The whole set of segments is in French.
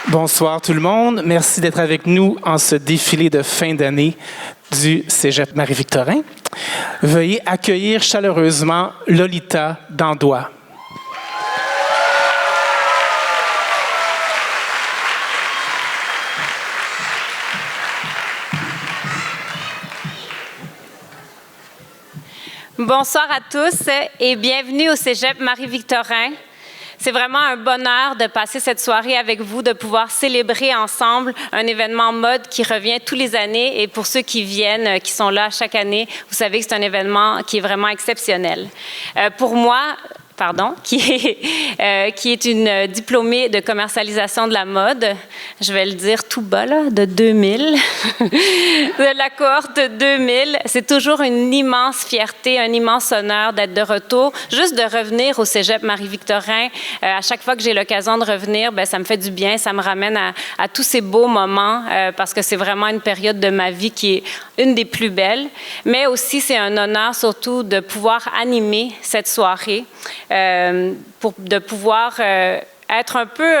Bonsoir tout le monde. Merci d'être avec nous en ce défilé de fin d'année du Cégep Marie-Victorin. Veuillez accueillir chaleureusement Lolita Dandois. Bonsoir à tous et bienvenue au Cégep Marie-Victorin. C'est vraiment un bonheur de passer cette soirée avec vous, de pouvoir célébrer ensemble un événement mode qui revient tous les années. Et pour ceux qui viennent, qui sont là chaque année, vous savez que c'est un événement qui est vraiment exceptionnel. Pour moi, qui est une diplômée de commercialisation de la mode, je vais le dire tout bas, là, de 2000, de la cohorte 2000. C'est toujours une immense fierté, un immense honneur d'être de retour, juste de revenir au Cégep Marie-Victorin. À chaque fois que j'ai l'occasion de revenir, ça me fait du bien, ça me ramène à tous ces beaux moments, parce que c'est vraiment une période de ma vie qui est une des plus belles. Mais aussi, c'est un honneur surtout de pouvoir animer cette soirée. De pouvoir être un peu,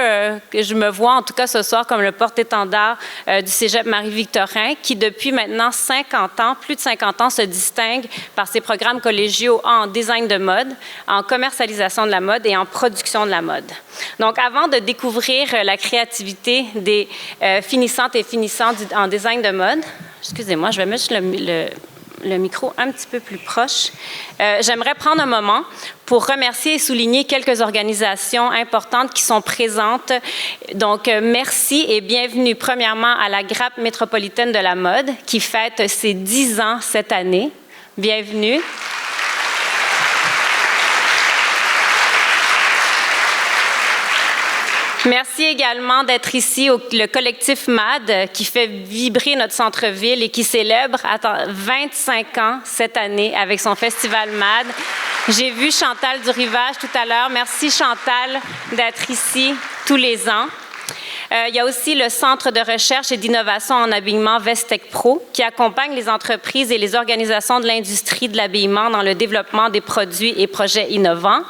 je me vois en tout cas ce soir comme le porte-étendard du Cégep Marie-Victorin qui depuis maintenant 50 ans, plus de 50 ans, se distingue par ses programmes collégiaux en design de mode, en commercialisation de la mode et en production de la mode. Donc avant de découvrir la créativité des finissantes et finissants en design de mode, excusez-moi, je vais mettre le micro un petit peu plus proche. J'aimerais prendre un moment pour remercier et souligner quelques organisations importantes qui sont présentes. Donc, merci et bienvenue premièrement à la Grappe métropolitaine de la mode qui fête ses 10 ans cette année. Bienvenue. Merci également d'être ici, le collectif MAD, qui fait vibrer notre centre-ville et qui célèbre 25 ans cette année avec son festival MAD. J'ai vu Chantal du Rivage tout à l'heure. Merci Chantal d'être ici tous les ans. Il y a aussi le Centre de recherche et d'innovation en habillement Vestec Pro qui accompagne les entreprises et les organisations de l'industrie de l'habillement dans le développement des produits et projets innovants.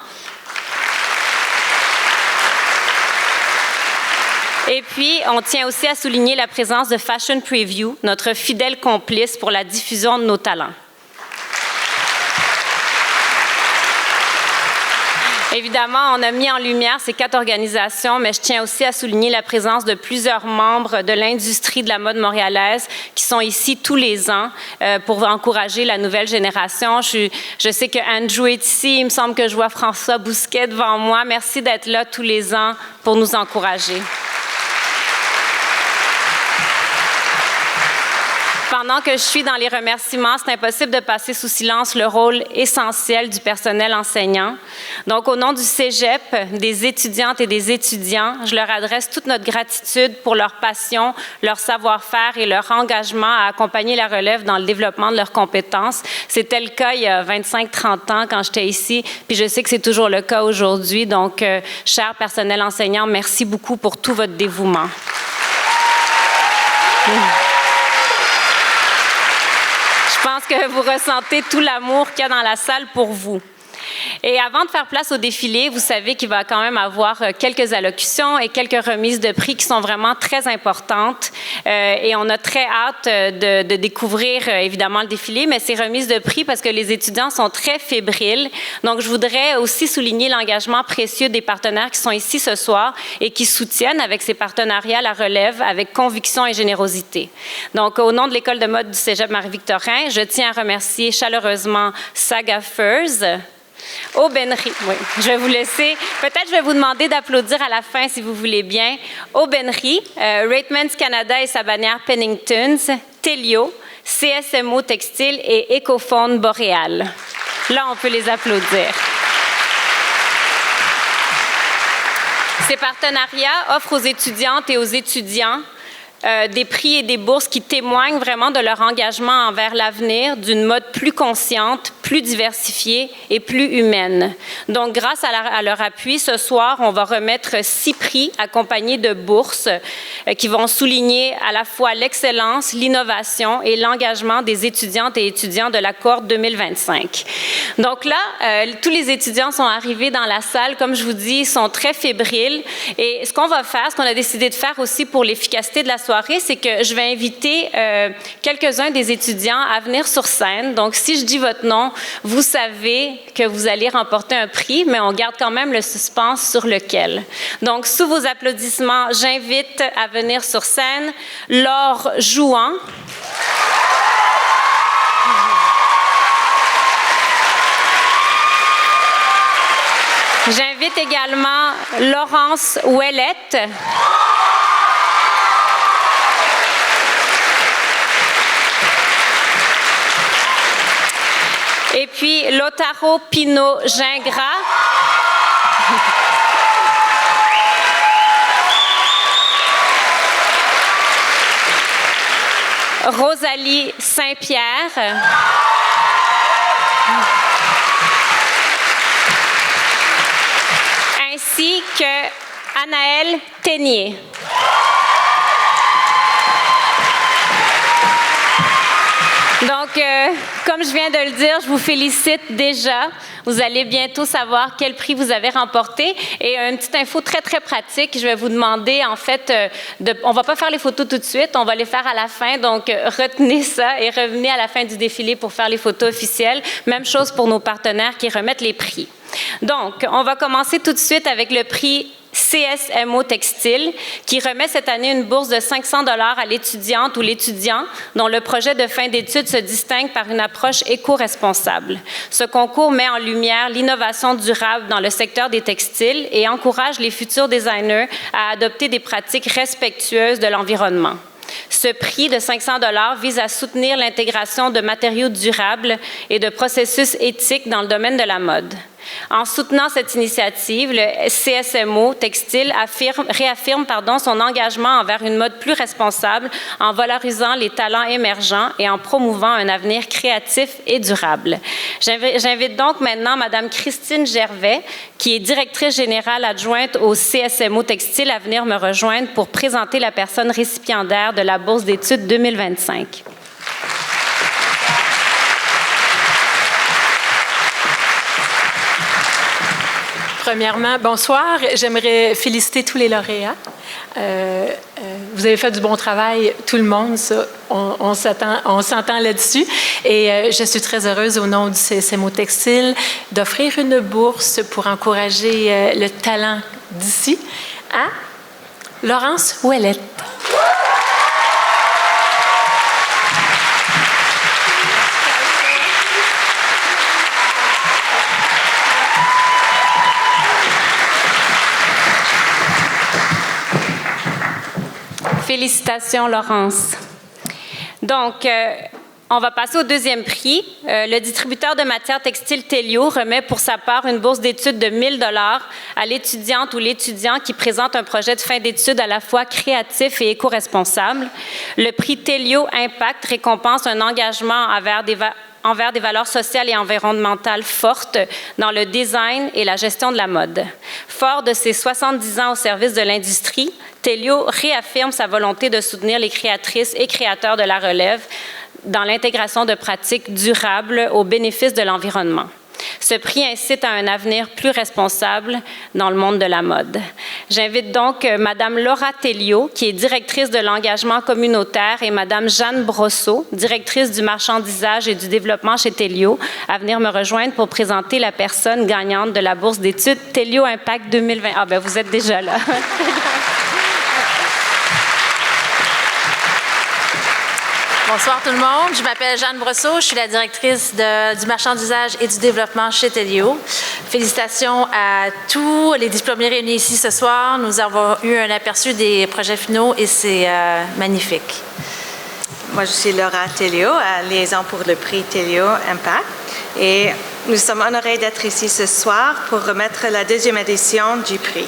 Et puis, on tient aussi à souligner la présence de Fashion Preview, notre fidèle complice pour la diffusion de nos talents. Évidemment, on a mis en lumière ces 4 organisations, mais je tiens aussi à souligner la présence de plusieurs membres de l'industrie de la mode montréalaise qui sont ici tous les ans pour encourager la nouvelle génération. Je sais que Andrew est ici, il me semble que je vois François Bousquet devant moi. Merci d'être là tous les ans pour nous encourager. Pendant que je suis dans les remerciements, c'est impossible de passer sous silence le rôle essentiel du personnel enseignant. Donc, au nom du Cégep, des étudiantes et des étudiants, je leur adresse toute notre gratitude pour leur passion, leur savoir-faire et leur engagement à accompagner la relève dans le développement de leurs compétences. C'était le cas il y a 25-30 ans quand j'étais ici, puis je sais que c'est toujours le cas aujourd'hui. Donc, cher personnel enseignant, merci beaucoup pour tout votre dévouement. Je pense que vous ressentez tout l'amour qu'il y a dans la salle pour vous. Et avant de faire place au défilé, vous savez qu'il va quand même avoir quelques allocutions et quelques remises de prix qui sont vraiment très importantes. Et on a très hâte de découvrir évidemment le défilé, mais ces remises de prix parce que les étudiants sont très fébriles. Donc, je voudrais aussi souligner l'engagement précieux des partenaires qui sont ici ce soir et qui soutiennent avec ces partenariats la relève avec conviction et générosité. Donc, au nom de l'École de mode du Cégep Marie-Victorin, je tiens à remercier chaleureusement Saga Furs, Aubainerie, oui, je vais vous laisser. Peut-être je vais vous demander d'applaudir à la fin si vous voulez bien. Aubainerie, Ratemans Canada et sa bannière Penningtons, Telio, CSMO Textile et Ecophone Boréal. Là, on peut les applaudir. Ces partenariats offrent aux étudiantes et aux étudiants des prix et des bourses qui témoignent vraiment de leur engagement envers l'avenir d'une mode plus consciente, plus diversifiée et plus humaine. Donc, grâce à leur appui, ce soir, on va remettre 6 prix accompagnés de bourses qui vont souligner à la fois l'excellence, l'innovation et l'engagement des étudiantes et étudiants de la cohorte 2025. Donc là, tous les étudiants sont arrivés dans la salle. Comme je vous dis, ils sont très fébriles. Et ce qu'on va faire, ce qu'on a décidé de faire aussi pour l'efficacité de la soirée, c'est que je vais inviter quelques-uns des étudiants à venir sur scène. Donc, si je dis votre nom, vous savez que vous allez remporter un prix, mais on garde quand même le suspense sur lequel. Donc, sous vos applaudissements, j'invite à venir sur scène Laure Jouan. J'invite également Laurence Ouellette. Et puis Lotaro Pinot-Gingras. Rosalie Saint-Pierre. Ainsi que Anaëlle Ténier. Donc, comme je viens de le dire, je vous félicite déjà. Vous allez bientôt savoir quel prix vous avez remporté. Et une petite info très, très pratique, je vais vous demander, en fait, on ne va pas faire les photos tout de suite, on va les faire à la fin. Donc, retenez ça et revenez à la fin du défilé pour faire les photos officielles. Même chose pour nos partenaires qui remettent les prix. Donc, on va commencer tout de suite avec le prix CSMO Textile, qui remet cette année une bourse de 500 $ à l'étudiante ou l'étudiant dont le projet de fin d'études se distingue par une approche éco-responsable. Ce concours met en lumière l'innovation durable dans le secteur des textiles et encourage les futurs designers à adopter des pratiques respectueuses de l'environnement. Ce prix de 500 $ vise à soutenir l'intégration de matériaux durables et de processus éthiques dans le domaine de la mode. En soutenant cette initiative, le CSMO Textile réaffirme son engagement envers une mode plus responsable en valorisant les talents émergents et en promouvant un avenir créatif et durable. J'invite donc maintenant Mme Christine Gervais, qui est directrice générale adjointe au CSMO Textile, à venir me rejoindre pour présenter la personne récipiendaire de la bourse d'études 2025. Premièrement, bonsoir. J'aimerais féliciter tous les lauréats. Vous avez fait du bon travail, tout le monde, ça. On s'entend là-dessus. Et je suis très heureuse, au nom du CSMO Textile, d'offrir une bourse pour encourager le talent d'ici à Laurence Ouellette. Félicitations, Laurence. Donc, on va passer au deuxième prix. Le distributeur de matières textiles Telio remet pour sa part une bourse d'études de 1 000 $ à l'étudiante ou l'étudiant qui présente un projet de fin d'études à la fois créatif et éco-responsable. Le prix Telio Impact récompense un engagement envers des valeurs sociales et environnementales fortes dans le design et la gestion de la mode. Fort de ses 70 ans au service de l'industrie, Telio réaffirme sa volonté de soutenir les créatrices et créateurs de la relève dans l'intégration de pratiques durables au bénéfice de l'environnement. Ce prix incite à un avenir plus responsable dans le monde de la mode. J'invite donc Mme Laura Telio, qui est directrice de l'engagement communautaire, et Mme Jeanne Brosseau, directrice du marchandisage et du développement chez Telio, à venir me rejoindre pour présenter la personne gagnante de la bourse d'études Telio Impact 2020. Ah ben vous êtes déjà là. Bonsoir tout le monde, je m'appelle Jeanne Brosseau, je suis la directrice du marchandisage et du développement chez Telio. Félicitations à tous les diplômés réunis ici ce soir. Nous avons eu un aperçu des projets finaux et c'est magnifique. Moi, je suis Laura Telio, liaison pour le prix Telio Impact. Et nous sommes honorés d'être ici ce soir pour remettre la deuxième édition du prix.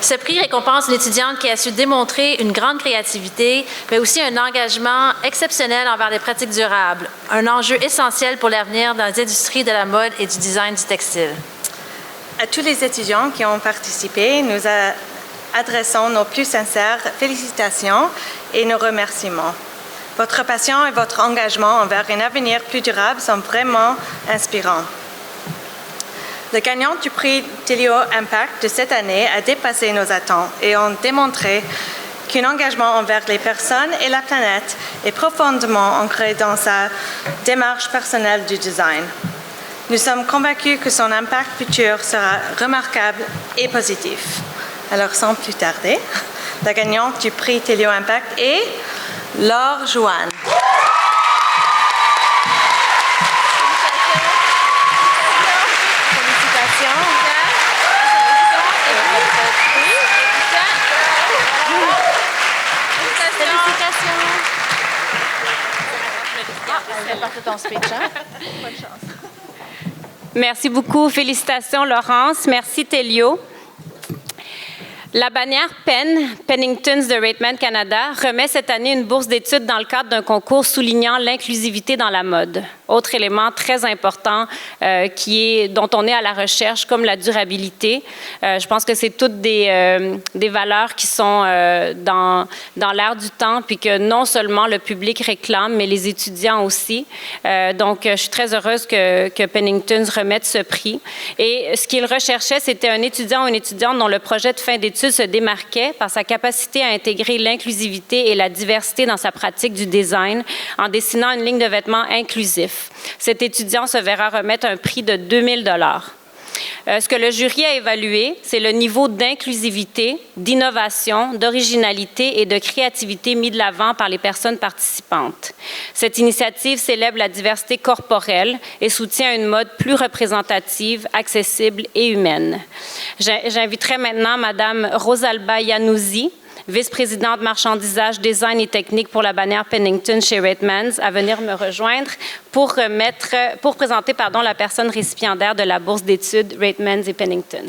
Ce prix récompense une étudiante qui a su démontrer une grande créativité, mais aussi un engagement exceptionnel envers les pratiques durables, un enjeu essentiel pour l'avenir dans les industries de la mode et du design du textile. À tous les étudiants qui ont participé, nous adressons nos plus sincères félicitations et nos remerciements. Votre passion et votre engagement envers un avenir plus durable sont vraiment inspirants. Le gagnant du prix Telio Impact de cette année a dépassé nos attentes et a démontré qu'un engagement envers les personnes et la planète est profondément ancré dans sa démarche personnelle du design. Nous sommes convaincus que son impact futur sera remarquable et positif. Alors, sans plus tarder, la gagnante du prix Telio Impact est Laure Joanne. Merci beaucoup. Félicitations, Laurence. Merci, Telio. La bannière Penningtons de Rateman Canada remet cette année une bourse d'études dans le cadre d'un concours soulignant l'inclusivité dans la mode. Autre élément très important dont on est à la recherche, comme la durabilité. Je pense que c'est toutes des valeurs qui sont dans l'air du temps, puis que non seulement le public réclame, mais les étudiants aussi. Donc, je suis très heureuse que Penningtons remette ce prix. Et ce qu'il recherchait, c'était un étudiant ou une étudiante dont le projet de fin d'études se démarquait par sa capacité à intégrer l'inclusivité et la diversité dans sa pratique du design en dessinant une ligne de vêtements inclusif. Cet étudiant se verra remettre un prix de 2 000 $. Ce que le jury a évalué, c'est le niveau d'inclusivité, d'innovation, d'originalité et de créativité mis de l'avant par les personnes participantes. Cette initiative célèbre la diversité corporelle et soutient une mode plus représentative, accessible et humaine. J'inviterai maintenant Mme Rosalba Iannuzzi, vice-présidente marchandisage, design et technique pour la bannière Pennington chez Ratemans, à venir me rejoindre pour présenter la personne récipiendaire de la bourse d'études Ratemans et Pennington.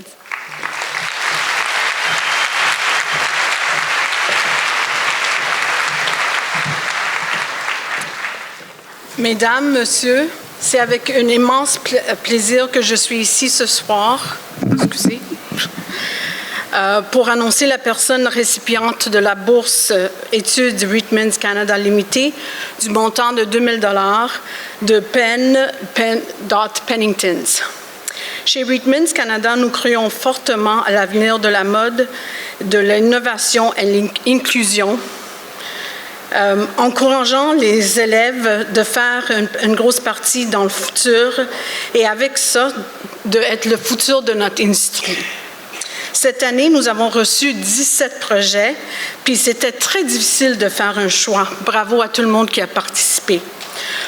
Mesdames, Messieurs, c'est avec un immense plaisir que je suis ici ce soir. Excusez. Pour annoncer la personne récipiente de la bourse études Ratemans Canada Limitée du montant de 2 000 $ de Penningtons. Chez Ratemans Canada, nous croyons fortement à l'avenir de la mode, de l'innovation et l'inclusion, encourageant les élèves de faire une grosse partie dans le futur et avec ça, d'être le futur de notre industrie. Cette année, nous avons reçu 17 projets, puis c'était très difficile de faire un choix. Bravo à tout le monde qui a participé.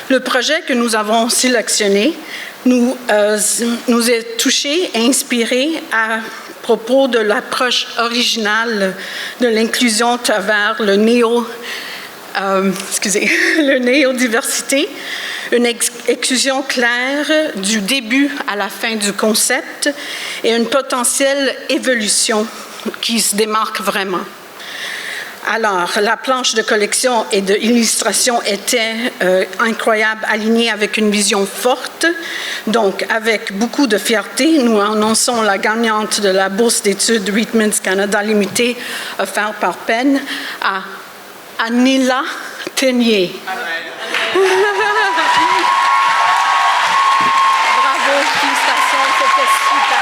Le projet que nous avons sélectionné nous est touché et inspiré à propos de l'approche originale de l'inclusion à travers le néodiversité, une exclusion claire du début à la fin du concept et une potentielle évolution qui se démarque vraiment. Alors, la planche de collection et d'illustration était incroyable, alignée avec une vision forte. Donc, avec beaucoup de fierté, nous annonçons la gagnante de la bourse d'études Ratemans Canada Limitée offerte par Penn à Anila Tenier. Bravo, félicitations, c'était super.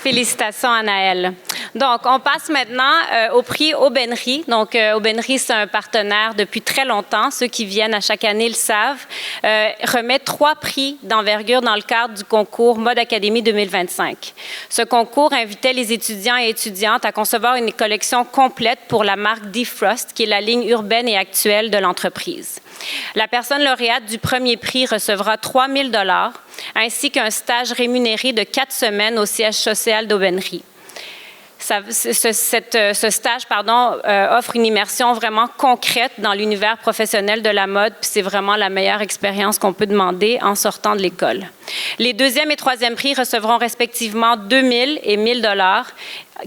Félicitations, Anaëlle. Donc, on passe maintenant au prix Aubainerie. Donc, Aubainerie, c'est un partenaire depuis très longtemps. Ceux qui viennent à chaque année le savent. Remet 3 prix d'envergure dans le cadre du concours Mode Académie 2025. Ce concours invitait les étudiants et étudiantes à concevoir une collection complète pour la marque Defrost, qui est la ligne urbaine et actuelle de l'entreprise. La personne lauréate du premier prix recevra 3 000 $ ainsi qu'un stage rémunéré de 4 semaines au siège social d'Aubainerie. Ce stage offre une immersion vraiment concrète dans l'univers professionnel de la mode, puis c'est vraiment la meilleure expérience qu'on peut demander en sortant de l'école. Les deuxième et troisième prix recevront respectivement 2 000 et 1 000 $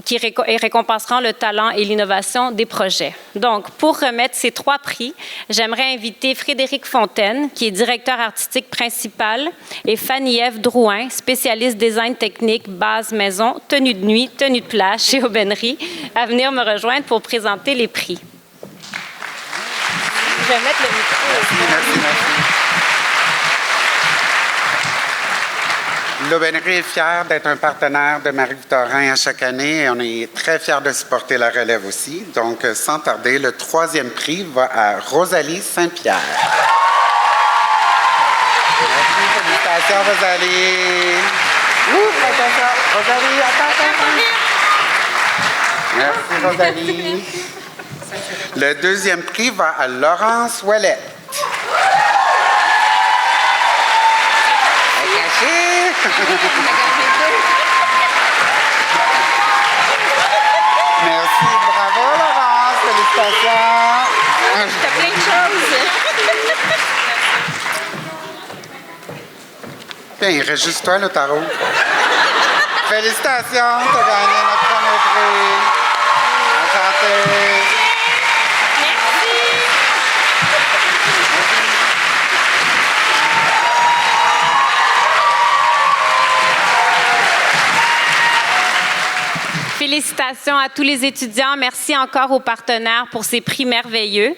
qui récompenseront le talent et l'innovation des projets. Donc, pour remettre ces 3 prix, j'aimerais inviter Frédéric Fontaine, qui est directeur artistique principal, et Fanny-Ève Drouin, spécialiste design technique, base maison, tenue de nuit, tenue de plage chez Aubainerie, à venir me rejoindre pour présenter les prix. Je vais mettre le micro. Merci. L'Aubainerie est fière d'être un partenaire de Marie-Victorin à chaque année et on est très fiers de supporter la relève aussi. Donc, sans tarder, le 3e prix va à Rosalie Saint-Pierre. Merci, félicitations, Rosalie. Rosalie, attends. Merci, Rosalie. Le 2e prix va à Laurence Ouellette. Merci, bravo Laurence, félicitations. T'as plein de choses. Bien, il reste juste toi, le tarot. Félicitations, t'as gagné notre premier prix. Enchanté. Félicitations à tous les étudiants. Merci encore aux partenaires pour ces prix merveilleux.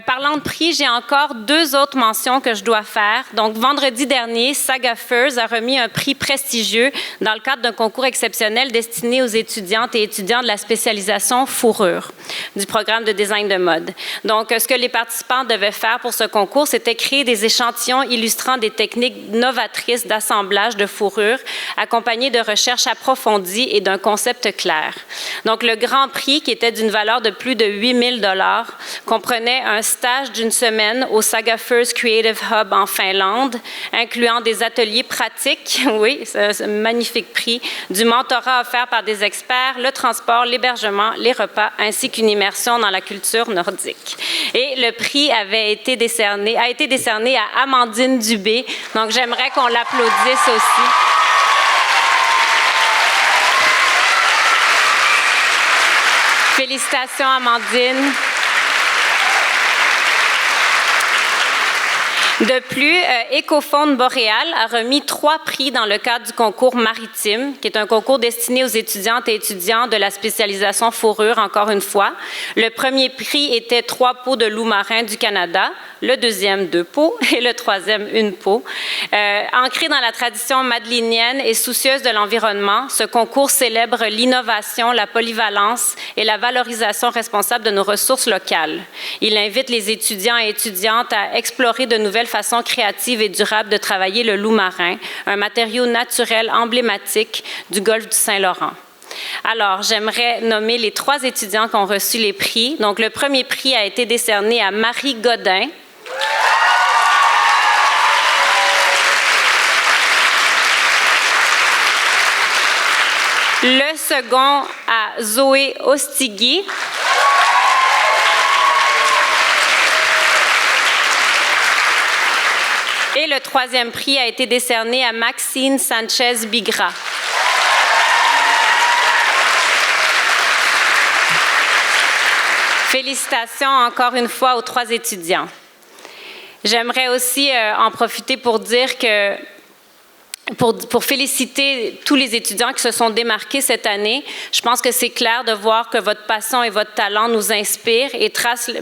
Parlant de prix, j'ai encore 2 autres mentions que je dois faire. Donc, vendredi dernier, Saga Furs a remis un prix prestigieux dans le cadre d'un concours exceptionnel destiné aux étudiantes et étudiants de la spécialisation fourrure du programme de design de mode. Donc, ce que les participants devaient faire pour ce concours, c'était créer des échantillons illustrant des techniques novatrices d'assemblage de fourrure, accompagnées de recherches approfondies et d'un concept clair. Donc, le grand prix, qui était d'une valeur de plus de 8 000 $, comprenait un stage d'1 semaine au Saga Furs Creative Hub en Finlande, incluant des ateliers pratiques, oui, c'est un magnifique prix, du mentorat offert par des experts, le transport, l'hébergement, les repas, ainsi qu'une immersion dans la culture nordique. Et le prix a été décerné à Amandine Dubé. Donc, j'aimerais qu'on l'applaudisse aussi. Félicitations, Amandine. De plus, Écofonde Boréal a remis 3 prix dans le cadre du concours maritime, qui est un concours destiné aux étudiantes et étudiants de la spécialisation fourrure, encore une fois. Le premier prix était 3 peaux de loup marin du Canada, le deuxième 2 peaux et le troisième 1 peau. Ancré dans la tradition madelinienne et soucieuse de l'environnement, ce concours célèbre l'innovation, la polyvalence et la valorisation responsable de nos ressources locales. Il invite les étudiants et étudiantes à explorer de nouvelles façons créatives et durables de travailler le loup marin, un matériau naturel emblématique du golfe du Saint-Laurent. Alors, j'aimerais nommer les 3 étudiants qui ont reçu les prix. Donc, le premier prix a été décerné à Marie Godin. Le second à Zoé Ostigui. Et le troisième prix a été décerné à Maxine Sanchez-Bigra. Félicitations encore une fois aux 3 étudiants. J'aimerais aussi en profiter pour dire que pour féliciter tous les étudiants qui se sont démarqués cette année. Je pense que c'est clair de voir que votre passion et votre talent nous inspirent et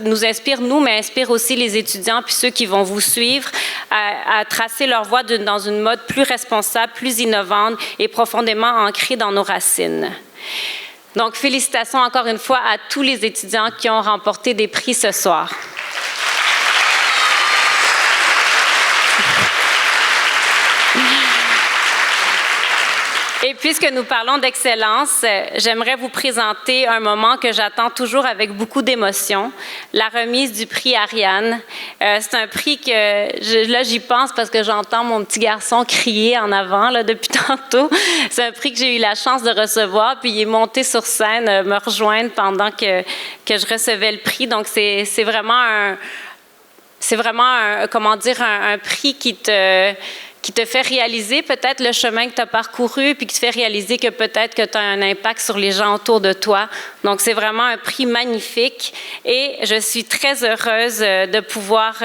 nous inspirent nous, mais inspirent aussi les étudiants puis ceux qui vont vous suivre à tracer leur voie dans une mode plus responsable, plus innovante et profondément ancrée dans nos racines. Donc, félicitations encore une fois à tous les étudiants qui ont remporté des prix ce soir. Et puisque nous parlons d'excellence, j'aimerais vous présenter un moment que j'attends toujours avec beaucoup d'émotion, la remise du prix Ariane. C'est un prix que, là j'y pense parce que j'entends mon petit garçon crier en avant là, depuis tantôt. C'est un prix que j'ai eu la chance de recevoir, puis il est monté sur scène me rejoindre pendant que je recevais le prix. Donc c'est vraiment un prix qui te fait réaliser peut-être le chemin que tu as parcouru, puis qui te fait réaliser que peut-être que tu as un impact sur les gens autour de toi. Donc, c'est vraiment un prix magnifique et je suis très heureuse de pouvoir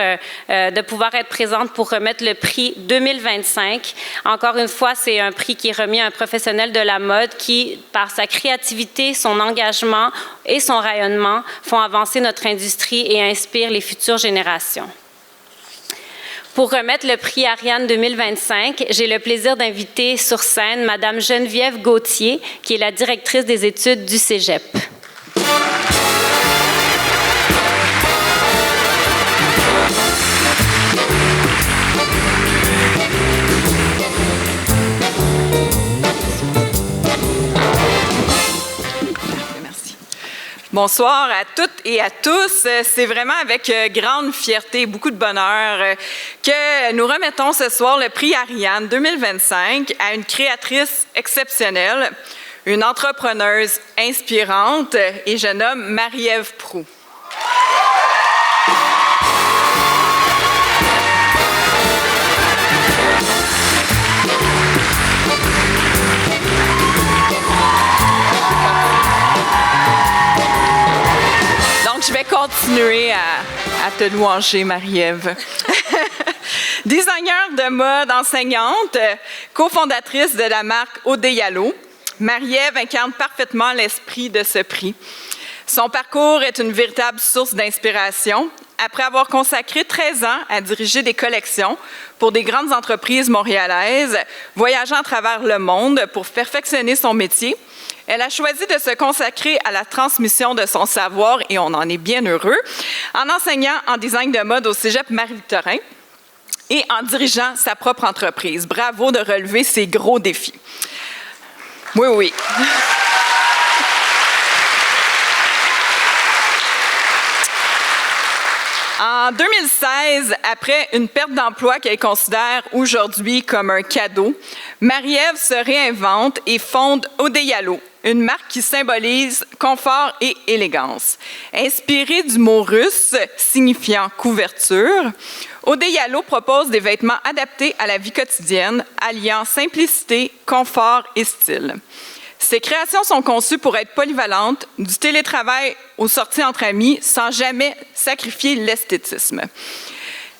être présente pour remettre le prix 2025. Encore une fois, c'est un prix qui est remis à un professionnel de la mode qui, par sa créativité, son engagement et son rayonnement, font avancer notre industrie et inspirent les futures générations. Pour remettre le prix Ariane 2025, j'ai le plaisir d'inviter sur scène Mme Geneviève Gauthier, qui est la directrice des études du Cégep. Bonsoir à toutes et à tous. C'est vraiment avec grande fierté et beaucoup de bonheur que nous remettons ce soir le prix Ariane 2025 à une créatrice exceptionnelle, une entrepreneuse inspirante, et je nomme Marie-Ève Proulx. Je vais continuer à te louanger, Marie-Ève. Designer de mode, enseignante, cofondatrice de la marque Odeyalo, Marie-Ève incarne parfaitement l'esprit de ce prix. Son parcours est une véritable source d'inspiration. Après avoir consacré 13 ans à diriger des collections pour des grandes entreprises montréalaises, voyageant à travers le monde pour perfectionner son métier, elle a choisi de se consacrer à la transmission de son savoir, et on en est bien heureux, en enseignant en design de mode au Cégep Marie-Victorin et en dirigeant sa propre entreprise. Bravo de relever ces gros défis. Oui, oui. En 2016, après une perte d'emploi qu'elle considère aujourd'hui comme un cadeau, Marie-Ève se réinvente et fonde Odeyalo, une marque qui symbolise confort et élégance. Inspirée du mot russe signifiant couverture, Odeyalo propose des vêtements adaptés à la vie quotidienne, alliant simplicité, confort et style. Ces créations sont conçues pour être polyvalentes, du télétravail aux sorties entre amis, sans jamais sacrifier l'esthétisme.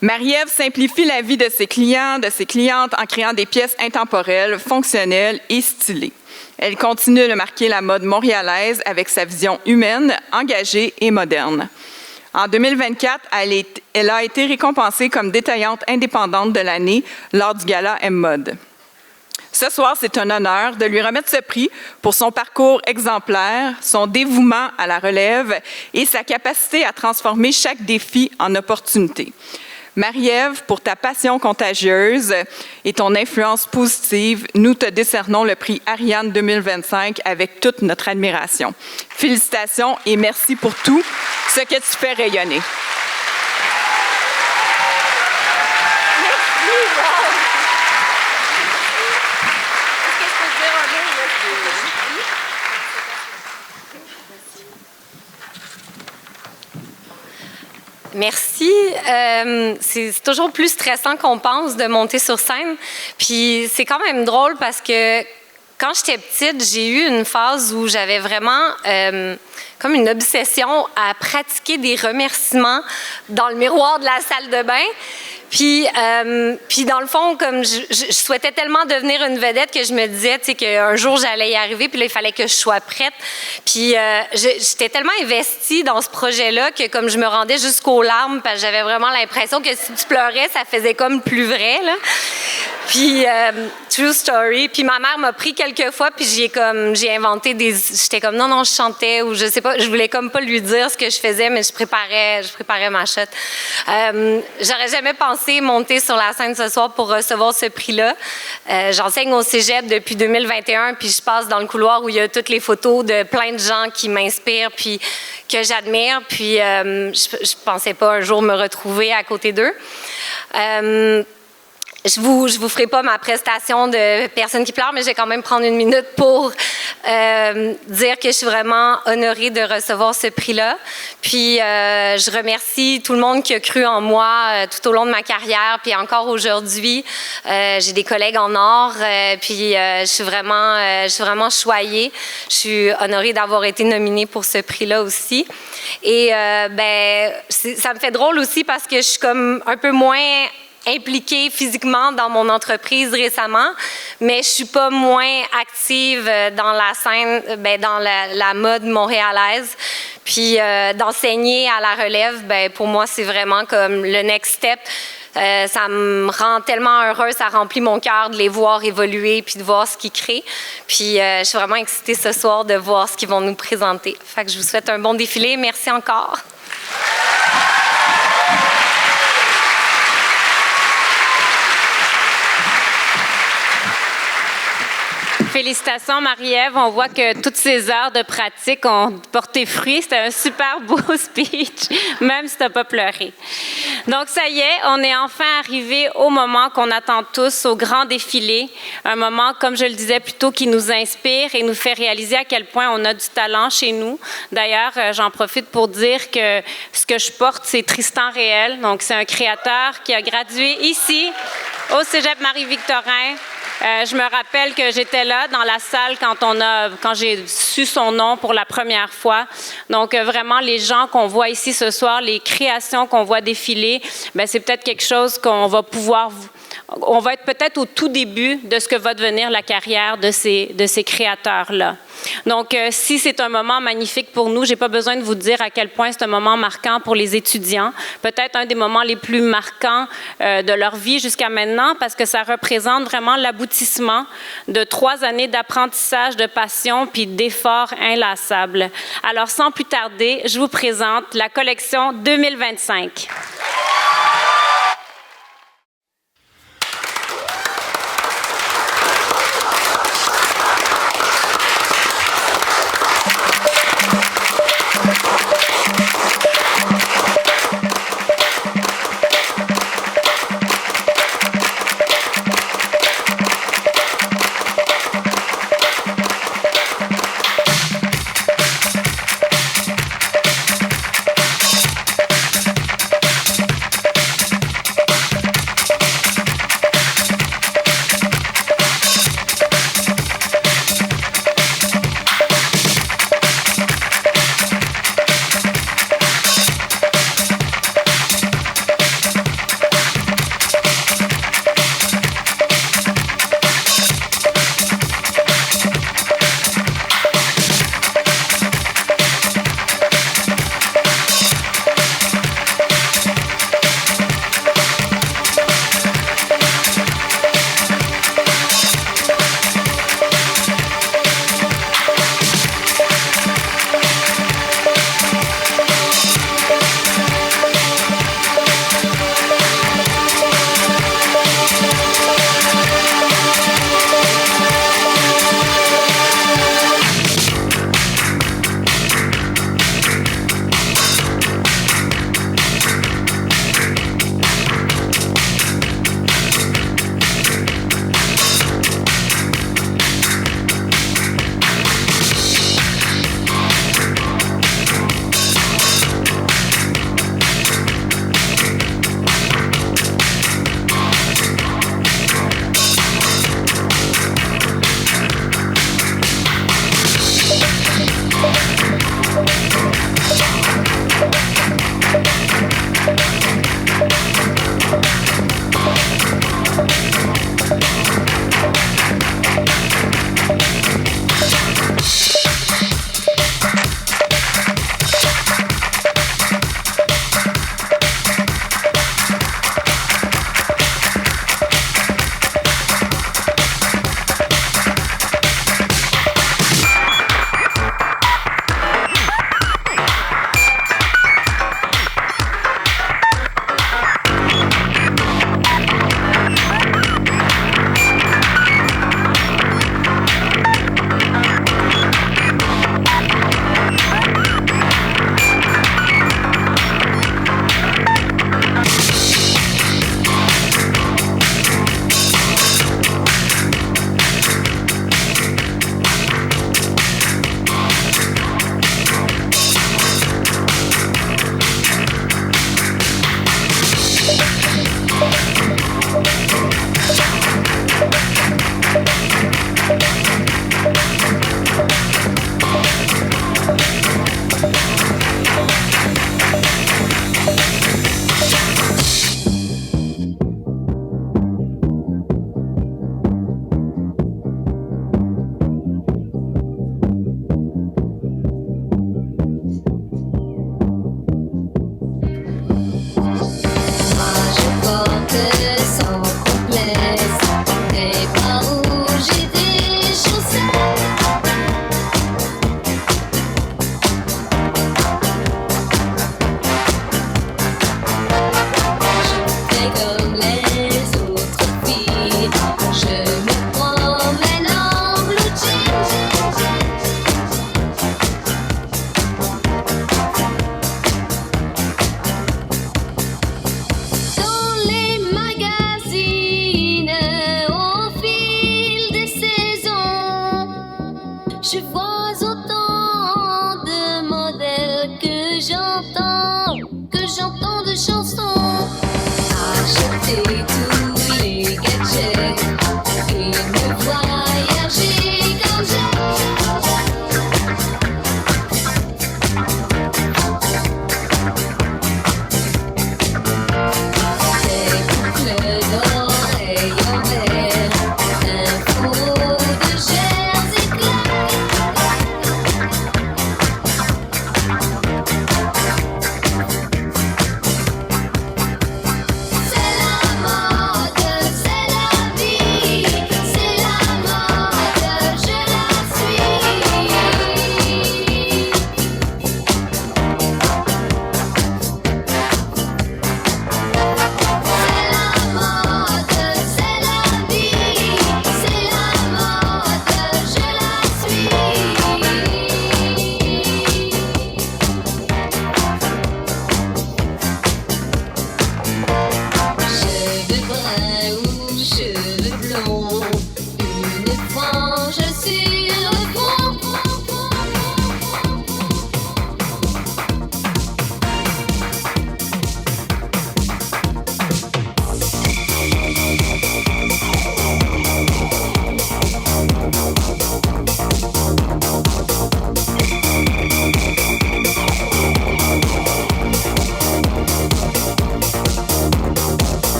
Marie-Ève simplifie la vie de ses clients, de ses clientes en créant des pièces intemporelles, fonctionnelles et stylées. Elle continue de marquer la mode montréalaise avec sa vision humaine, engagée et moderne. En 2024, elle a été récompensée comme détaillante indépendante de l'année lors du gala M-Mode. Ce soir, c'est un honneur de lui remettre ce prix pour son parcours exemplaire, son dévouement à la relève et sa capacité à transformer chaque défi en opportunité. Marie-Ève, pour ta passion contagieuse et ton influence positive, nous te décernons le prix Ariane 2025 avec toute notre admiration. Félicitations et merci pour tout ce que tu fais rayonner. Merci. C'est toujours plus stressant qu'on pense de monter sur scène. Puis c'est quand même drôle parce que quand j'étais petite, j'ai eu une phase où j'avais vraiment comme une obsession à pratiquer des remerciements dans le miroir de la salle de bain. Puis dans le fond, comme je souhaitais tellement devenir une vedette que je me disais, tu sais, qu'un jour j'allais y arriver, puis là, il fallait que je sois prête. Puis j'étais tellement investie dans ce projet-là que comme je me rendais jusqu'aux larmes, parce que j'avais vraiment l'impression que si tu pleurais, ça faisait comme plus vrai, là. Puis, true story. Puis ma mère m'a pris quelques fois, puis j'ai inventé j'étais comme, non, je chantais, ou je sais pas, je voulais comme pas lui dire ce que je faisais, mais je préparais ma shot. J'aurais jamais pensé monter sur la scène ce soir pour recevoir ce prix-là. J'enseigne au cégep depuis 2021, puis je passe dans le couloir où il y a toutes les photos de plein de gens qui m'inspirent, puis que j'admire, puis je pensais pas un jour me retrouver à côté d'eux. Je vous ferai pas ma prestation de personne qui pleure, mais je vais quand même prendre une minute pour dire que je suis vraiment honorée de recevoir ce prix-là. Puis je remercie tout le monde qui a cru en moi tout au long de ma carrière, puis encore aujourd'hui. J'ai des collègues en or, puis je suis vraiment choyée. Je suis honorée d'avoir été nominée pour ce prix-là aussi. Et ça me fait drôle aussi parce que je suis comme un peu moins impliquée physiquement dans mon entreprise récemment, mais je suis pas moins active dans la scène, dans la mode montréalaise. Puis d'enseigner à la relève, pour moi, c'est vraiment comme le next step. Ça me rend tellement heureuse, ça remplit mon cœur de les voir évoluer puis de voir ce qu'ils créent. Puis je suis vraiment excitée ce soir de voir ce qu'ils vont nous présenter. Fait que je vous souhaite un bon défilé. Merci encore. Félicitations, Marie-Ève. On voit que toutes ces heures de pratique ont porté fruit. C'était un super beau speech, même si tu n'as pas pleuré. Donc, ça y est, on est enfin arrivé au moment qu'on attend tous, au grand défilé. Un moment, comme je le disais plus tôt, qui nous inspire et nous fait réaliser à quel point on a du talent chez nous. D'ailleurs, j'en profite pour dire que ce que je porte, c'est Tristan Réel. Donc, c'est un créateur qui a gradué ici, au Cégep Marie-Victorin. Je me rappelle que j'étais là dans la salle quand j'ai su son nom pour la première fois. Donc, vraiment, les gens qu'on voit ici ce soir, les créations qu'on voit défiler, c'est peut-être quelque chose qu'on va pouvoir... On va être peut-être au tout début de ce que va devenir la carrière de ces créateurs-là. Donc, si c'est un moment magnifique pour nous, je n'ai pas besoin de vous dire à quel point c'est un moment marquant pour les étudiants. Peut-être un des moments les plus marquants de leur vie jusqu'à maintenant, parce que ça représente vraiment l'aboutissement de 3 années d'apprentissage, de passion puis d'efforts inlassables. Alors, sans plus tarder, je vous présente la collection 2025.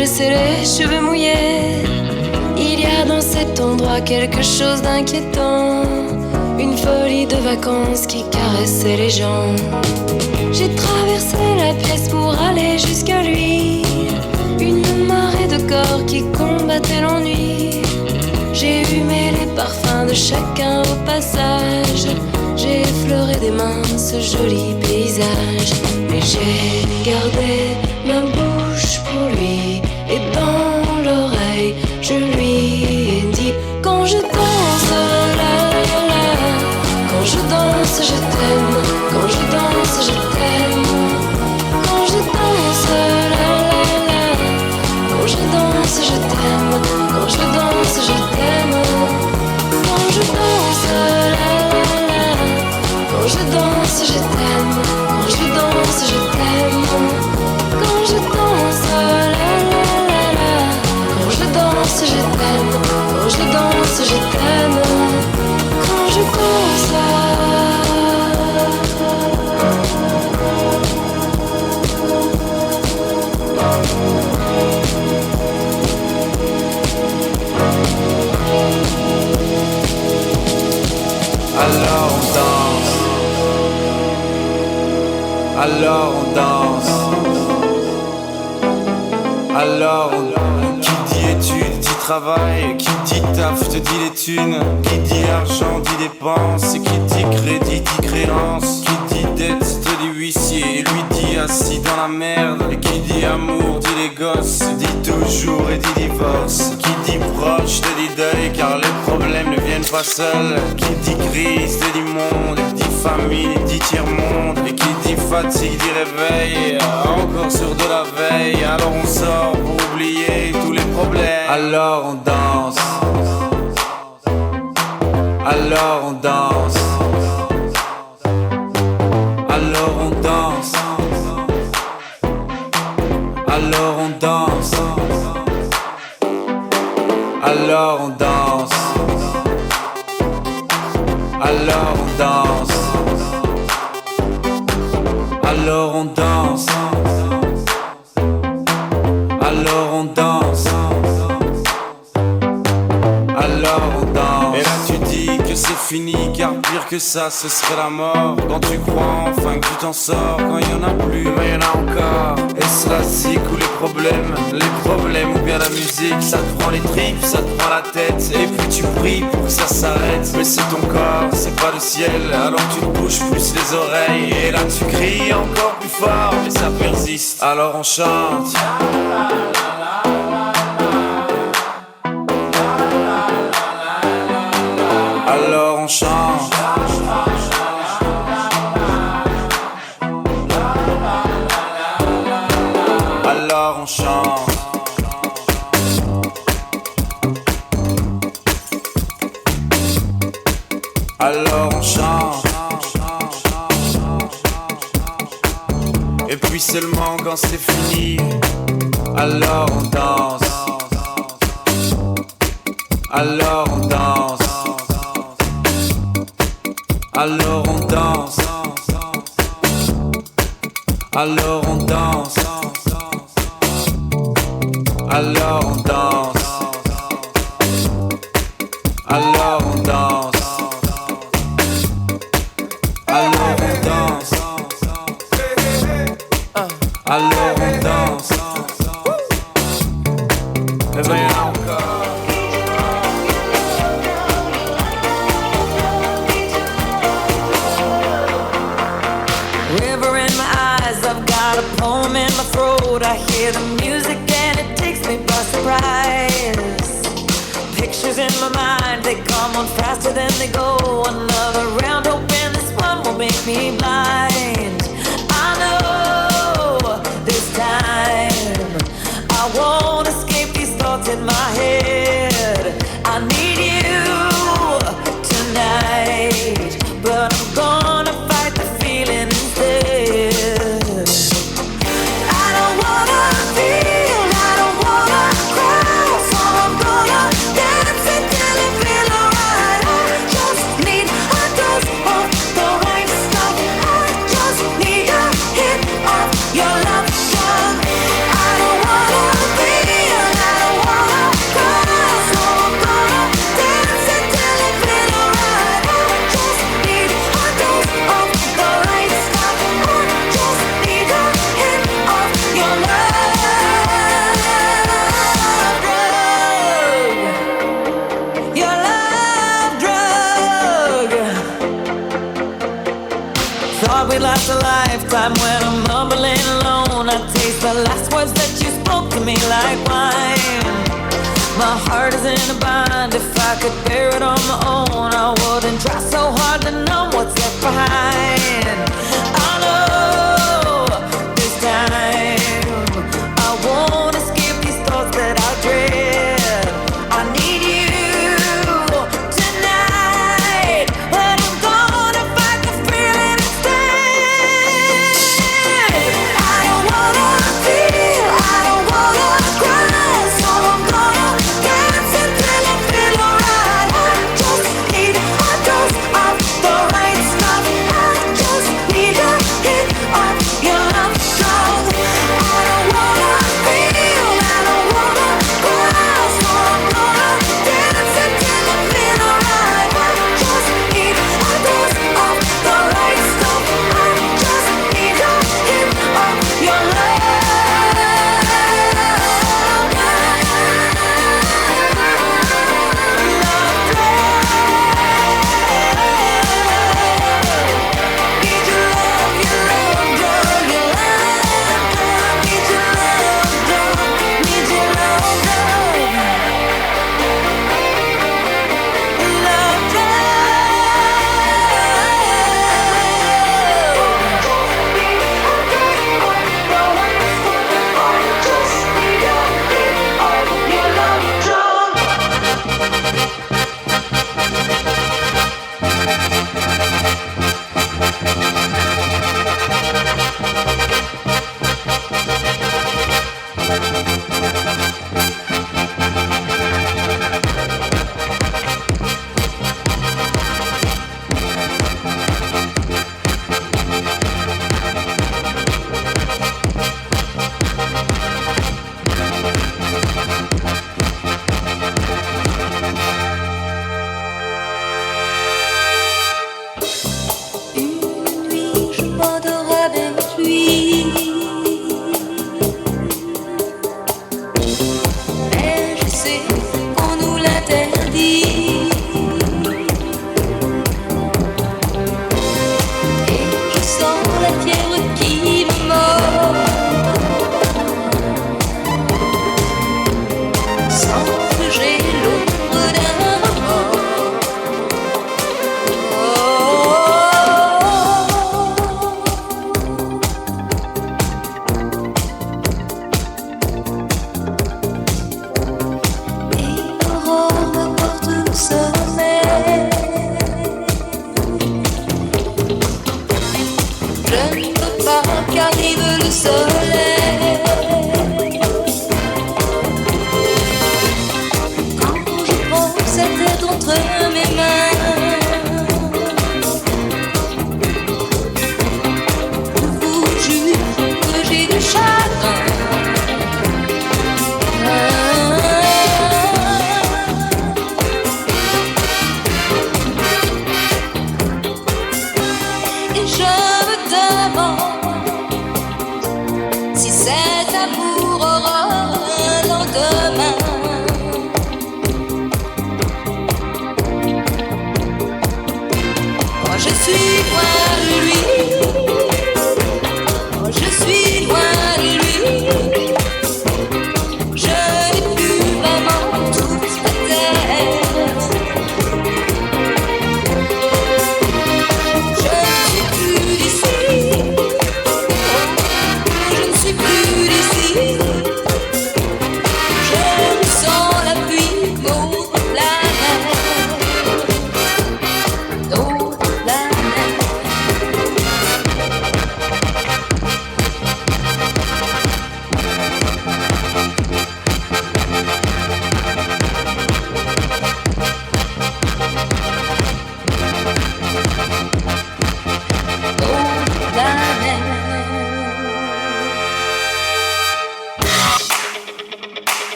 laisser les cheveux mouillés. Il y a dans cet endroit quelque chose d'inquiétant, une folie de vacances qui caressait les gens. J'ai traversé la pièce pour aller jusqu'à lui, une marée de corps qui combattait l'ennui. J'ai humé les parfums de chacun au passage, j'ai effleuré des mains ce joli paysage. Mais j'ai gardé ma bouche pour lui, et dans l'oreille je lui ai dit: quand je danse, la la la, quand je danse je t'aime, quand je danse je t'aime, quand je danse, la la la, quand je danse je t'aime, quand je danse je t'aime, quand je danse, la la la, quand je danse je t'aime, quand je danse je t'aime, quand je danse, la la la, quand je danse je t'aime, quand je danse je t'aime, quand je danse. Alors on danse, alors on danse, alors on... Qui dit études dit travail, qui dit taf te dit les thunes, qui dit argent dit dépenses, et qui dit crédit dit créance, qui dit dette te dit huissier, et lui dit assis dans la merde, et qui dit amour dit les gosses, dit toujours et dit divorce, qui dit proche te dit deuil car les problèmes ne viennent pas seuls, qui dit crise te dit monde, et qui dit famille dit tiers-monde, et qui dit fatigue dit réveil, encore sur de la veille, alors on sort pour oublier tous les problèmes. Alors on danse, alors on danse, alors on danse, alors on danse, alors on danse, alors on danse, alors on danse, alors on danse, alors on danse. Et là tu dis que c'est fini car pire que ça ce serait la mort. Quand tu crois enfin que tu t'en sors, quand il y en a plus mais il y en a encore. Est-ce la zik ou les problèmes ou bien la musique? Ça te prend les tripes, ça te prend la tête, et puis tu pries pour que ça s'arrête. Mais c'est ton corps, c'est pas le ciel, alors tu te bouges plus les oreilles. Et là tu cries encore plus fort, mais ça persiste, alors on chante. Alors on chante. Alors on chante. Alors on chante. Et puis seulement quand c'est fini, alors on danse. Alors on danse. Alors on danse. Alors on danse. Alors on danse. Alors on danse. Alors on danse. Alors on danse. Et ben encore. River in my eyes, I've got a poem in my throat. I hear the music and it takes me by surprise. Pictures in my mind, they come on faster than they go. Another round, hoping this one will make me blind. I know this time I won't escape these thoughts in my head. I need you tonight, but I'm gonna fight the feeling instead. I don't wanna feel, I don't wanna cry, so I'm gonna dance until I feel alright. I just need a dose of the right stuff. thought we'd last a lifetime. When I'm mumbling alone, I taste the last words that you spoke to me like wine. My heart is in a bind. If I could bear it on my own, I wouldn't try so hard to numb what's left behind. I know this time I won't escape these thoughts that I dread. I need you tonight, but I'm gonna fight the feeling instead. I don't wanna feel, I don't wanna cry, so I'm gonna dance until I feel alright. I just need a dose of the right stuff. I just need a hit of your love drug. I don't wanna feel, I don't wanna cry, so I'm gonna dance until I feel alright. I just need a dose of the right stuff. I just need a hit of your love.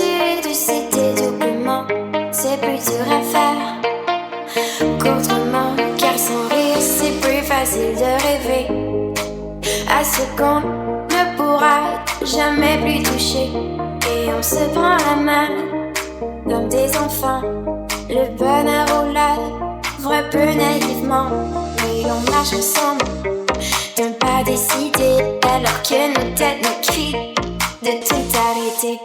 habitué de citer doublement, c'est plus dur à faire qu'autrement, car sans rire c'est plus facile de rêver à ce qu'on ne pourra jamais plus toucher. Et on se prend la main comme des enfants, le bonheur au lèvres peu naïvement. Et on marche ensemble d'un pas décidé, alors que nos têtes nous crient de tout arrêter.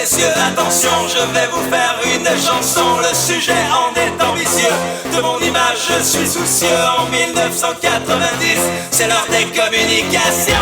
messieurs, attention, je vais vous faire une chanson. Le sujet en est ambitieux, de mon image je suis soucieux. En 1990, c'est l'heure des communications.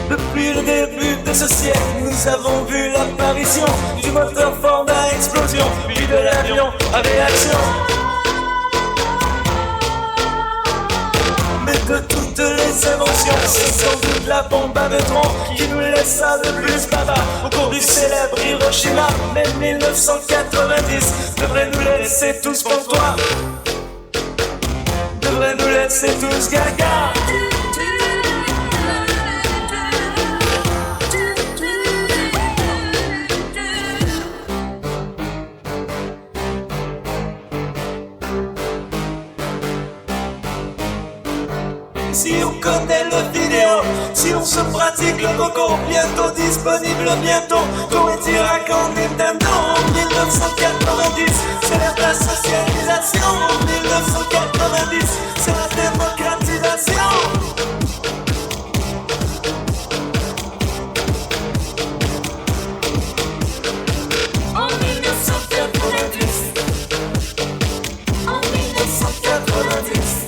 Depuis le début de ce siècle, nous avons vu l'apparition du moteur Ford à explosion, puis de l'avion à réaction. Mais de toutes les inventions, c'est sans doute la bombe à neutrons qui nous laissa le plus bavard au cours du célèbre Hiroshima. Mais 1990 devrait nous laisser tous pantois, devrait nous laisser tous gaga. Si on connaît le vidéo, si on se pratique le coco, bientôt disponible, bientôt Koei Tirac en Nintendo. En 1990, c'est l'ère de la socialisation. En 1990, c'est la démocratisation. En 1990, en 1990.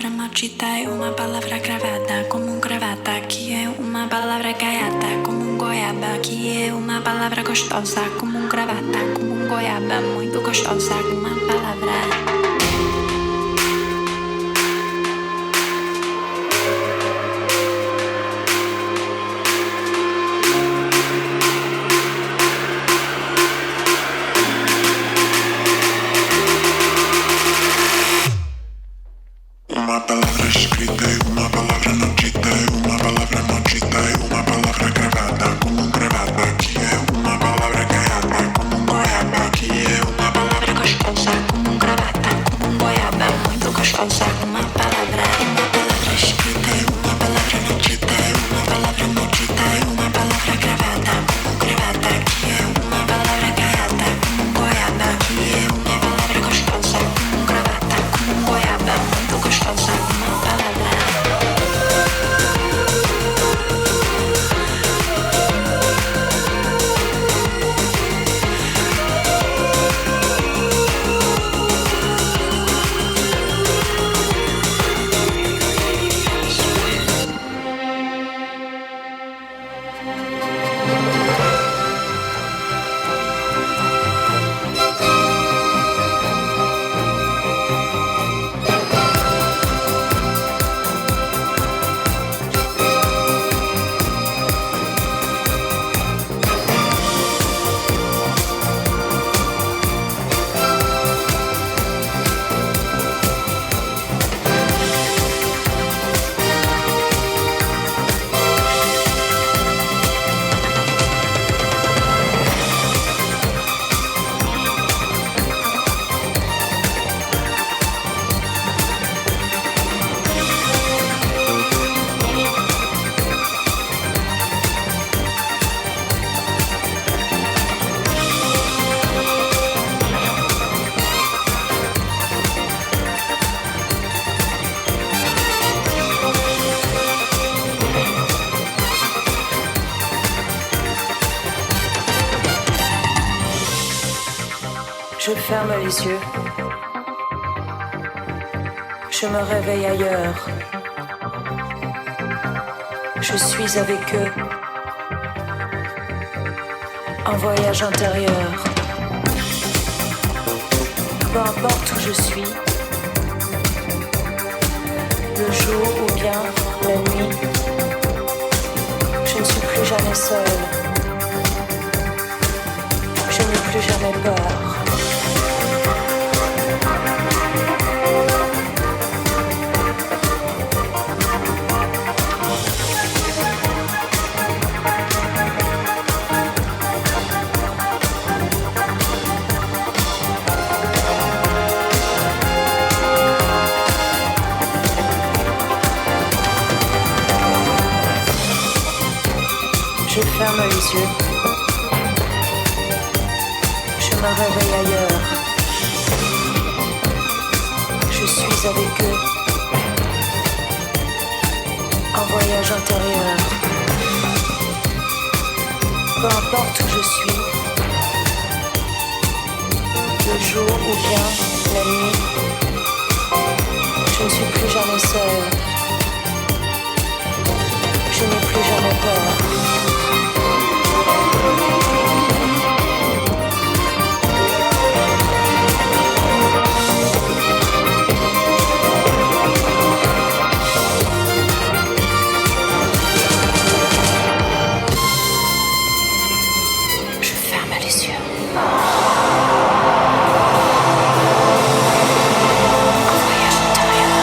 palavra maldita é uma palavra cravada como gravata, que é uma palavra gaiata como goiaba, que é uma palavra gostosa como gravata, como goiaba, muito gostosa, uma palavra. Uma palavra escrita é uma palavra não dita, é uma palavra maldita, é uma palavra gravada como gravata, que é uma palavra gaiata como goiaba, que é uma palavra gostosa como gravata, como goiaba, muito gostosa, uma palavra escrita é uma palavra não dita, é uma palavra maldita, é uma palavra gravada como gravata, que é uma palavra gaiata como goiaba, que é uma palavra gostosa como gravata, como goiaba, muito gostosa, uma palavra. Je ferme les yeux. Je me réveille ailleurs. Je suis avec eux. En voyage intérieur. Peu importe où je suis. Le jour ou bien la nuit. Je ne suis plus jamais seule. Je n'ai plus jamais peur. Je ferme les yeux. Je me réveille ailleurs. Je suis avec eux. En voyage intérieur. Peu importe où je suis. Le jour ou bien la nuit. Je ne suis plus jamais seule. Je n'ai plus jamais peur. Je ferme les yeux. En voyage intérieur.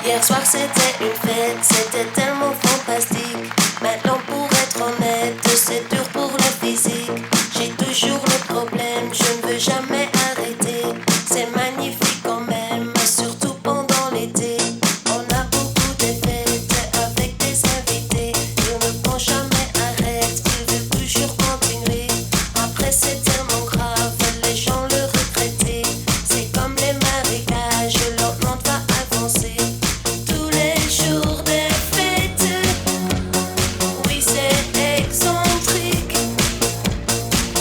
Hier soir c'était une fête, c'était tellement fantastique. Maintenant pour être honnête, c'est dur pour le physique. J'ai toujours le problème, je ne veux jamais arrêter. C'est magnifique quand même, surtout pendant l'été. On a beaucoup de fêtes avec des invités. Ils ne vont jamais arrêter, ils veulent toujours continuer. Après c'est tellement grave, les gens le regrettaient. C'est comme les marécages, leur monde va avancer. Tous les jours des fêtes, oui c'est excentrique.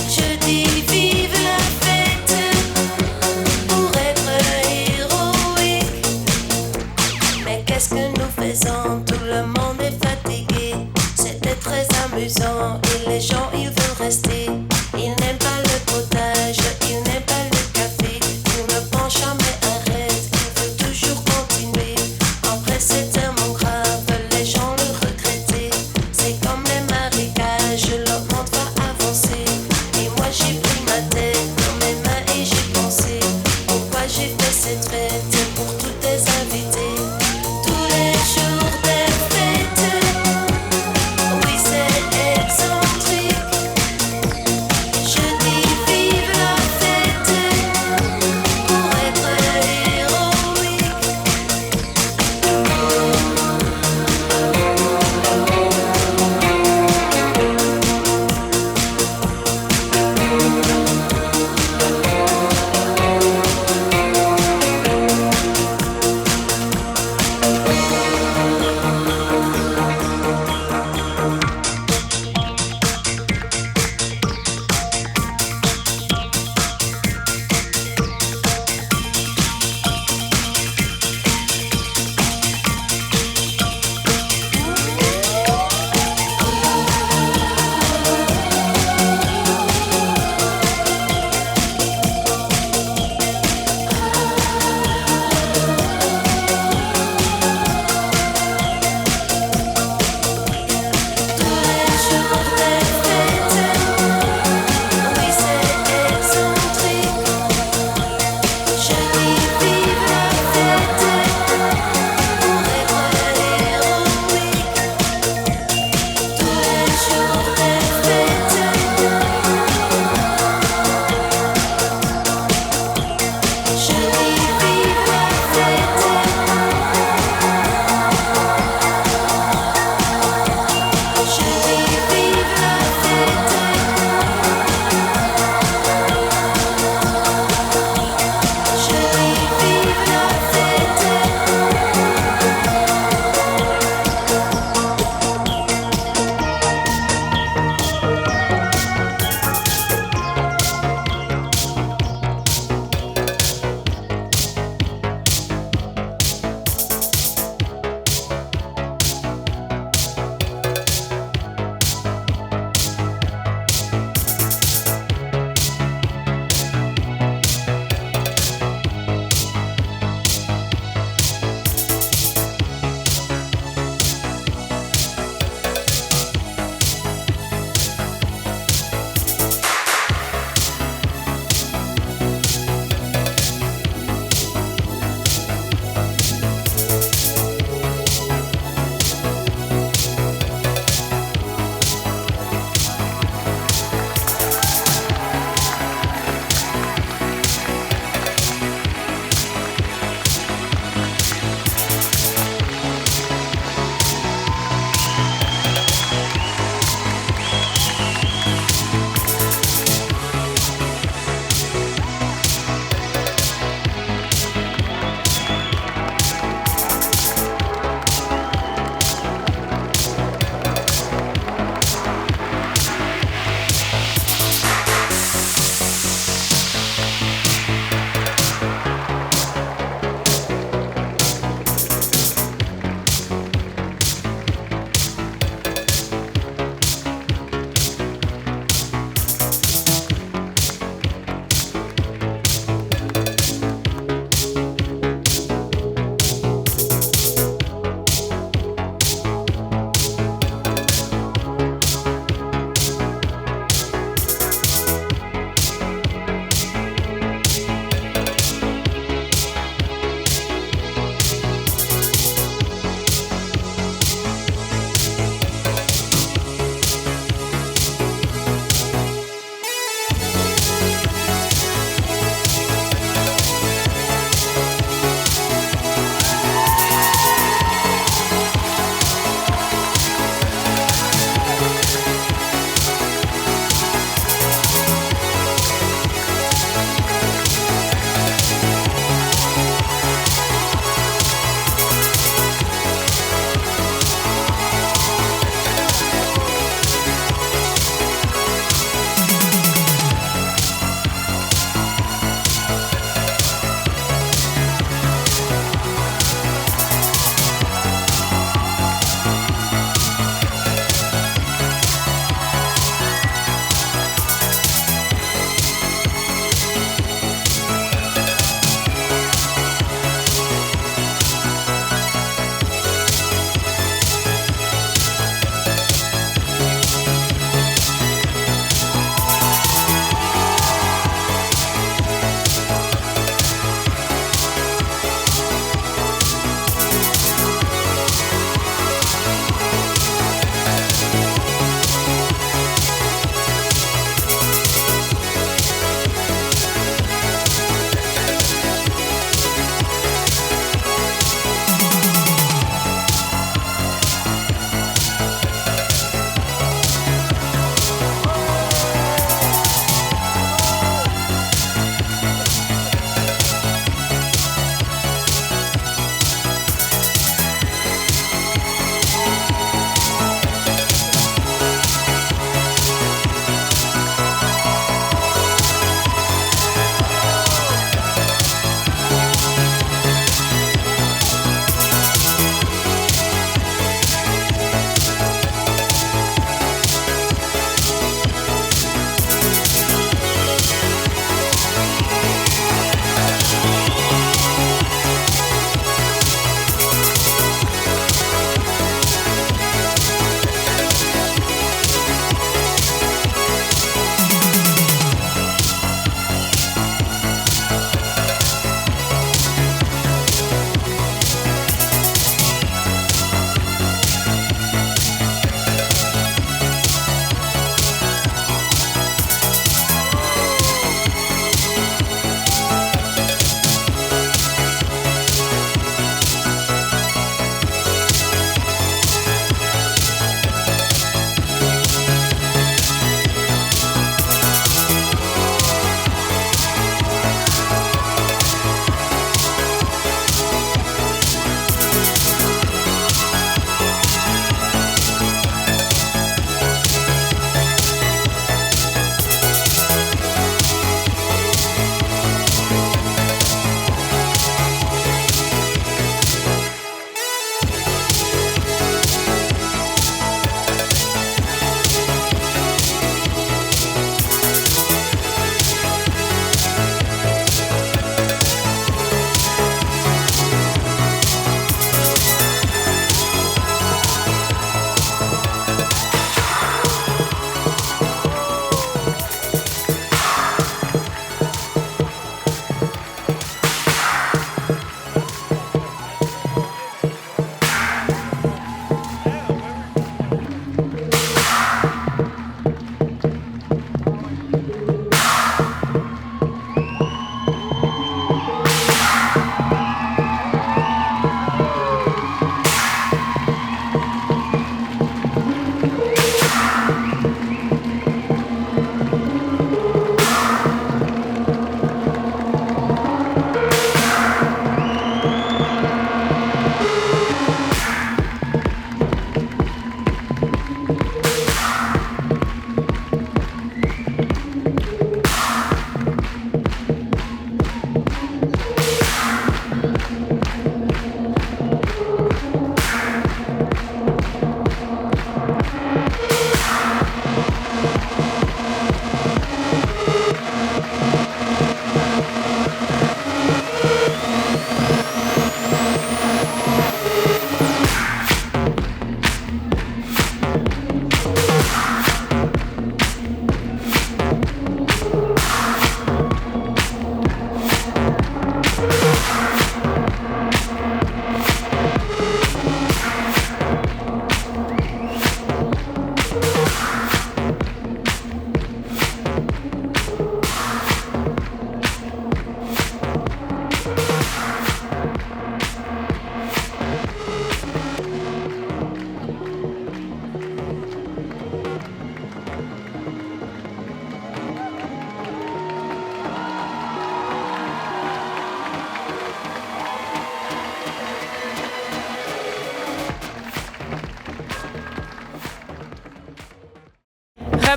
Je dis vive la fête pour être héroïque. Mais qu'est-ce que nous faisons? Tout le monde est fatigué. C'était très amusant et les gens ils veulent rester. Ils n'aiment pas le potage, ils n'aiment pas le café. Ils ne vont jamais arrêter, ils veulent toujours continuer. Après c'est tellement grave, les gens le regrettaient. C'est comme les marécages, leur monde va avancer. Et moi j'ai pris ma tête dans mes mains et j'ai pensé pourquoi j'ai fait cette fête pour tous tes invités. Tous les jours des fêtes, oui c'est excentrique. Je dis vive la fête pour être héroïque. Je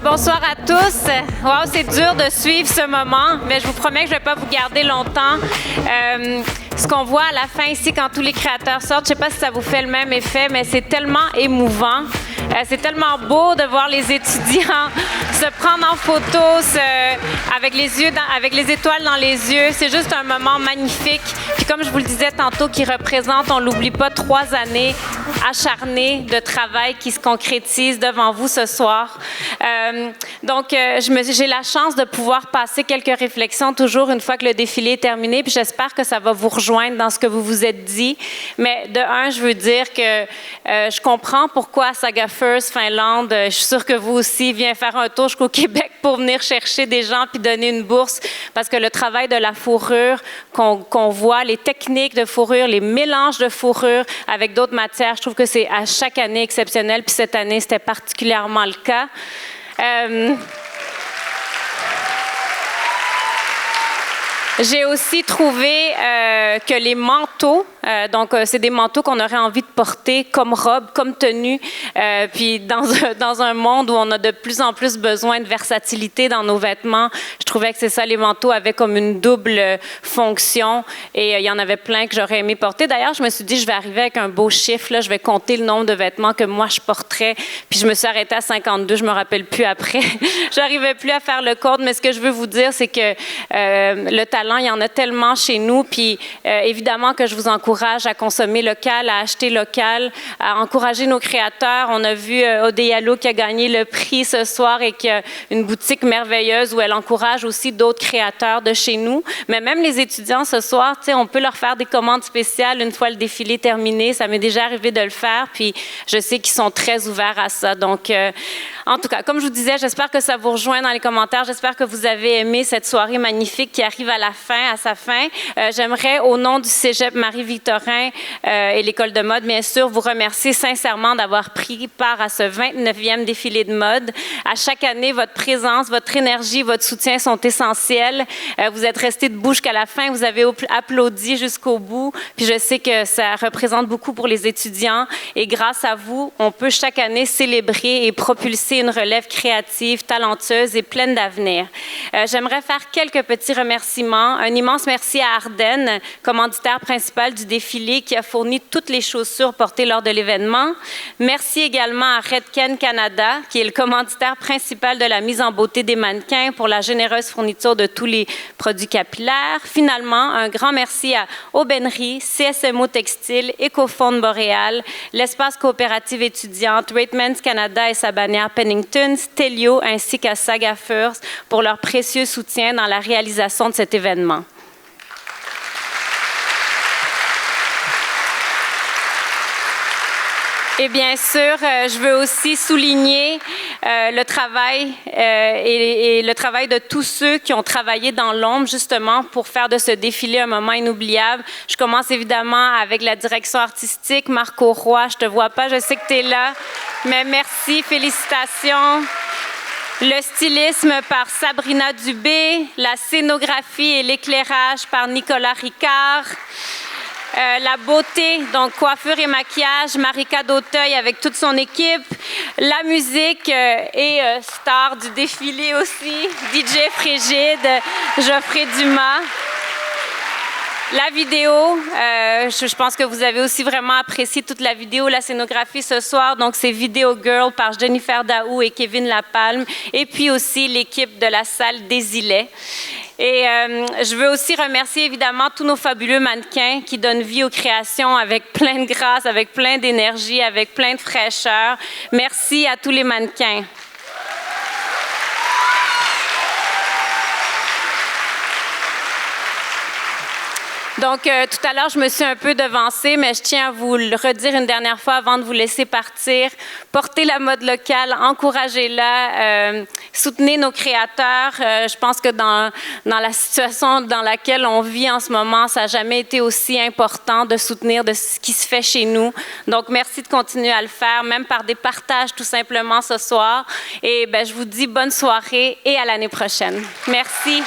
Bonsoir à tous. Wow, c'est dur de suivre ce moment, mais je vous promets que je ne vais pas vous garder longtemps. Ce qu'on voit à la fin ici, quand tous les créateurs sortent, je ne sais pas si ça vous fait le même effet, mais c'est tellement émouvant. C'est tellement beau de voir les étudiants se prendre en photo avec les étoiles dans les yeux. C'est juste un moment magnifique. Puis comme je vous le disais tantôt, qui représente, on l'oublie pas, 3 années acharnées de travail qui se concrétisent devant vous ce soir. Donc, j'ai la chance de pouvoir passer quelques réflexions toujours une fois que le défilé est terminé. Puis j'espère que ça va vous rejoindre dans ce que vous vous êtes dit. Mais de un, je veux dire que je comprends pourquoi Saga First, Finlande, je suis sûre que vous aussi, viens faire un tour jusqu'au Québec pour venir chercher des gens puis donner une bourse. Parce que le travail de la fourrure qu'on voit, les techniques de fourrure, les mélanges de fourrure avec d'autres matières, je trouve que c'est à chaque année exceptionnel. Puis cette année, c'était particulièrement le cas. J'ai aussi trouvé que les manteaux, c'est des manteaux qu'on aurait envie de porter comme robe, comme tenue, puis dans un monde où on a de plus en plus besoin de versatilité dans nos vêtements, je trouvais que c'est ça, les manteaux avaient comme une double fonction et il y en avait plein que j'aurais aimé porter. D'ailleurs, je me suis dit, je vais arriver avec un beau chiffre, là, je vais compter le nombre de vêtements que moi je porterais, puis je me suis arrêtée à 52, je me rappelle plus après. J'arrivais plus à faire le compte, mais ce que je veux vous dire, c'est que le talent, il y en a tellement chez nous, puis évidemment que je vous encourage à consommer local, à acheter local, à encourager nos créateurs. On a vu Odeyalo qui a gagné le prix ce soir et qui a une boutique merveilleuse où elle encourage aussi d'autres créateurs de chez nous. Mais même les étudiants ce soir, on peut leur faire des commandes spéciales une fois le défilé terminé. Ça m'est déjà arrivé de le faire, puis je sais qu'ils sont très ouverts à ça. Donc, en tout cas, comme je vous disais, j'espère que ça vous rejoint dans les commentaires. J'espère que vous avez aimé cette soirée magnifique qui arrive à sa fin. J'aimerais, au nom du Cégep Marie-Victorin et l'École de mode, bien sûr, vous remercier sincèrement d'avoir pris part à ce 29e défilé de mode. À chaque année, votre présence, votre énergie, votre soutien sont essentiels. Vous êtes restés debout jusqu'à la fin, vous avez applaudi jusqu'au bout, puis je sais que ça représente beaucoup pour les étudiants et grâce à vous, on peut chaque année célébrer et propulser une relève créative, talentueuse et pleine d'avenir. J'aimerais faire quelques petits remerciements. Un immense merci à Ardennes, commanditaire principal du défilé, qui a fourni toutes les chaussures portées lors de l'événement. Merci également à Redken Canada, qui est le commanditaire principal de la mise en beauté des mannequins pour la généreuse fourniture de tous les produits capillaires. Finalement, un grand merci à Aubainerie, CSMO Textile, Ecofonde Boréal, l'Espace coopérative étudiante, Ratemans Canada et sa bannière Pennington, Stelio ainsi qu'à Saga First pour leur précieux soutien dans la réalisation de cet événement. Et bien sûr, je veux aussi souligner le travail et le travail de tous ceux qui ont travaillé dans l'ombre justement pour faire de ce défilé un moment inoubliable. Je commence évidemment avec la direction artistique. Marco Roy, je te vois pas, je sais que tu es là, mais merci, félicitations. Le stylisme par Sabrina Dubé, la scénographie et l'éclairage par Nicolas Ricard. La beauté, donc coiffure et maquillage, Marika Dauteuil avec toute son équipe. La musique et star du défilé aussi, DJ Frigide, Geoffrey Dumas. La vidéo, je pense que vous avez aussi vraiment apprécié toute la vidéo, la scénographie ce soir. Donc, c'est Video Girl par Jennifer Daou et Kevin Lapalme. Et puis aussi l'équipe de la salle des Îlets. Et je veux aussi remercier évidemment tous nos fabuleux mannequins qui donnent vie aux créations avec plein de grâce, avec plein d'énergie, avec plein de fraîcheur. Merci à tous les mannequins. Donc, tout à l'heure, je me suis un peu devancée, mais je tiens à vous le redire une dernière fois avant de vous laisser partir. Portez la mode locale, encouragez-la, soutenez nos créateurs. Je pense que dans la situation dans laquelle on vit en ce moment, ça n'a jamais été aussi important de soutenir de ce qui se fait chez nous. Donc, merci de continuer à le faire, même par des partages tout simplement ce soir. Et je vous dis bonne soirée et à l'année prochaine. Merci.